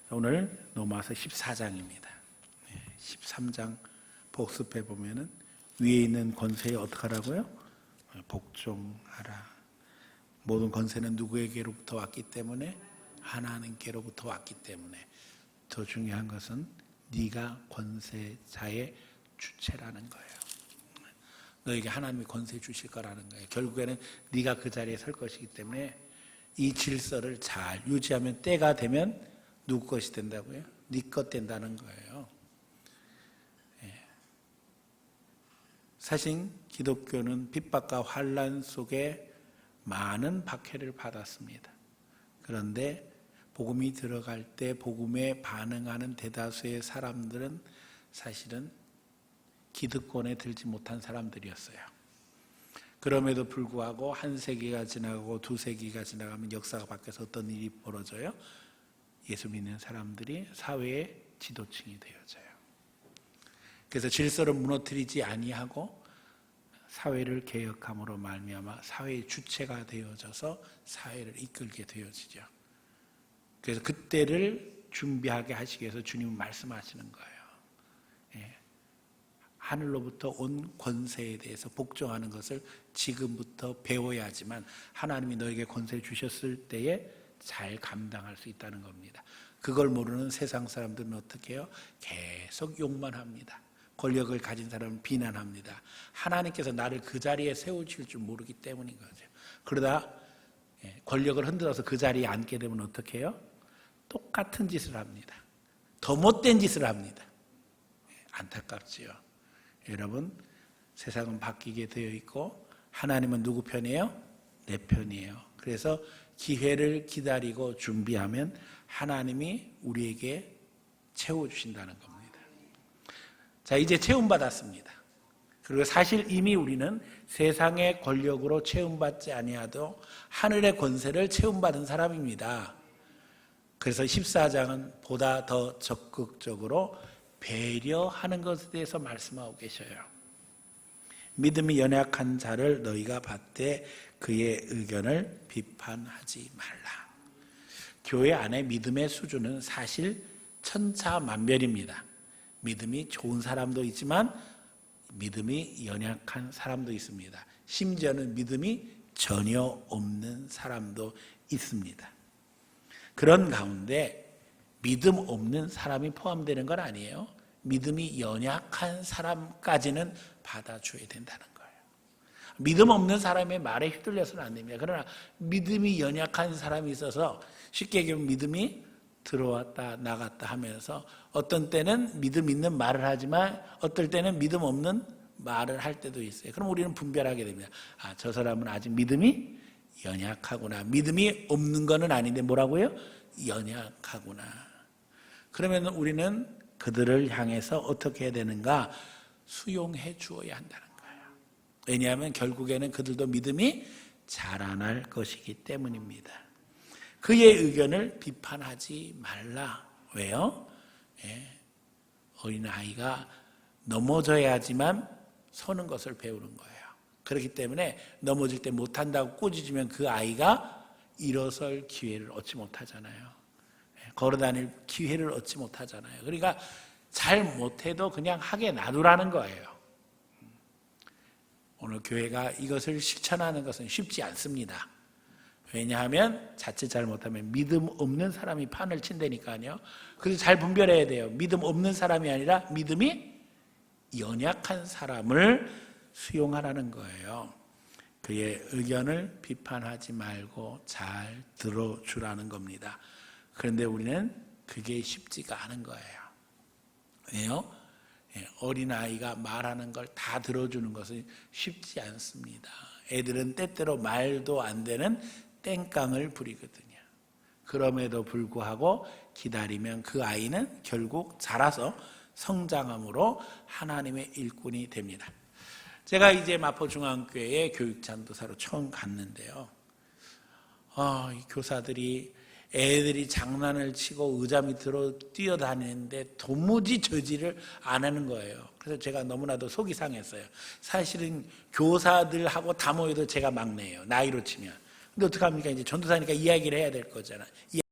오늘 로마서 14장입니다. 13장 복습해 보면은 위에 있는 권세에 어떻게 하라고요? 복종하라. 모든 권세는 누구에게로부터 왔기 때문에? 하나님께로부터 왔기 때문에. 더 중요한 것은 네가 권세자의 주체라는 거예요. 너에게 하나님이 권세 주실 거라는 거예요. 결국에는 네가 그 자리에 설 것이기 때문에 이 질서를 잘 유지하면 때가 되면 누구 것이 된다고요? 네 것 된다는 거예요. 사실 기독교는 핍박과 환난 속에 많은 박해를 받았습니다. 그런데 복음이 들어갈 때 복음에 반응하는 대다수의 사람들은 사실은 기득권에 들지 못한 사람들이었어요. 그럼에도 불구하고 한 세기가 지나가고 두 세기가 지나가면 역사가 바뀌어서 어떤 일이 벌어져요? 예수 믿는 사람들이 사회의 지도층이 되어져요. 그래서 질서를 무너뜨리지 아니하고 사회를 개혁함으로 말미암아 사회의 주체가 되어져서 사회를 이끌게 되어지죠. 그래서 그때를 준비하게 하시기 위해서 주님은 말씀하시는 거예요. 하늘로부터 온 권세에 대해서 복종하는 것을 지금부터 배워야 하지만 하나님이 너에게 권세를 주셨을 때에 잘 감당할 수 있다는 겁니다. 그걸 모르는 세상 사람들은 어떻게 해요? 계속 욕만 합니다. 권력을 가진 사람은 비난합니다. 하나님께서 나를 그 자리에 세우실 줄 모르기 때문인 거죠. 그러다 권력을 흔들어서 그 자리에 앉게 되면 어떻게 해요? 똑같은 짓을 합니다. 더 못된 짓을 합니다. 안타깝지요. 여러분, 세상은 바뀌게 되어 있고 하나님은 누구 편이에요? 내 편이에요. 그래서 기회를 기다리고 준비하면 하나님이 우리에게 채워주신다는 겁니다. 자, 이제 채움받았습니다. 그리고 사실 이미 우리는 세상의 권력으로 채움받지 아니하도 하늘의 권세를 채움받은 사람입니다. 그래서 14장은 보다 더 적극적으로 배려하는 것에 대해서 말씀하고 계셔요. 믿음이 연약한 자를 너희가 받되 그의 의견을 비판하지 말라. 교회 안에 믿음의 수준은 사실 천차만별입니다. 믿음이 좋은 사람도 있지만 믿음이 연약한 사람도 있습니다. 심지어는 믿음이 전혀 없는 사람도 있습니다. 그런 가운데 믿음 없는 사람이 포함되는 건 아니에요. 믿음이 연약한 사람까지는 받아줘야 된다는 거예요. 믿음 없는 사람의 말에 휘둘려서는 안 됩니다. 그러나 믿음이 연약한 사람이 있어서 쉽게 얘기하면 믿음이 들어왔다 나갔다 하면서 어떤 때는 믿음 있는 말을 하지만 어떨 때는 믿음 없는 말을 할 때도 있어요. 그럼 우리는 분별하게 됩니다. 아, 저 사람은 아직 믿음이 연약하구나. 믿음이 없는 거는 아닌데 뭐라고요? 연약하구나. 그러면 우리는 그들을 향해서 어떻게 해야 되는가? 수용해 주어야 한다는 거예요. 왜냐하면 결국에는 그들도 믿음이 자라날 것이기 때문입니다. 그의 의견을 비판하지 말라. 왜요? 어린아이가 넘어져야지만 서는 것을 배우는 거예요. 그렇기 때문에 넘어질 때 못한다고 꾸짖으면 그 아이가 일어설 기회를 얻지 못하잖아요. 걸어다닐 기회를 얻지 못하잖아요. 그러니까 잘 못해도 그냥 하게 놔두라는 거예요. 오늘 교회가 이것을 실천하는 것은 쉽지 않습니다. 왜냐하면 자칫 잘못하면 믿음 없는 사람이 판을 친다니까요. 그래서 잘 분별해야 돼요. 믿음 없는 사람이 아니라 믿음이 연약한 사람을 수용하라는 거예요. 그의 의견을 비판하지 말고 잘 들어주라는 겁니다. 그런데 우리는 그게 쉽지가 않은 거예요. 왜요? 어린아이가 말하는 걸 다 들어주는 것은 쉽지 않습니다. 애들은 때때로 말도 안 되는 땡깡을 부리거든요. 그럼에도 불구하고 기다리면 그 아이는 결국 자라서 성장함으로 하나님의 일꾼이 됩니다. 제가 이제 마포중앙교회에 교육전도사로 처음 갔는데요. 이 교사들이 애들이 장난을 치고 의자 밑으로 뛰어다니는데 도무지 저지를 안 하는 거예요. 그래서 제가 너무나도 속이 상했어요. 사실은 교사들하고 다 모여도 제가 막내예요. 나이로 치면. 근데 어떡합니까? 이제 전도사니까 이야기를 해야 될 거잖아요.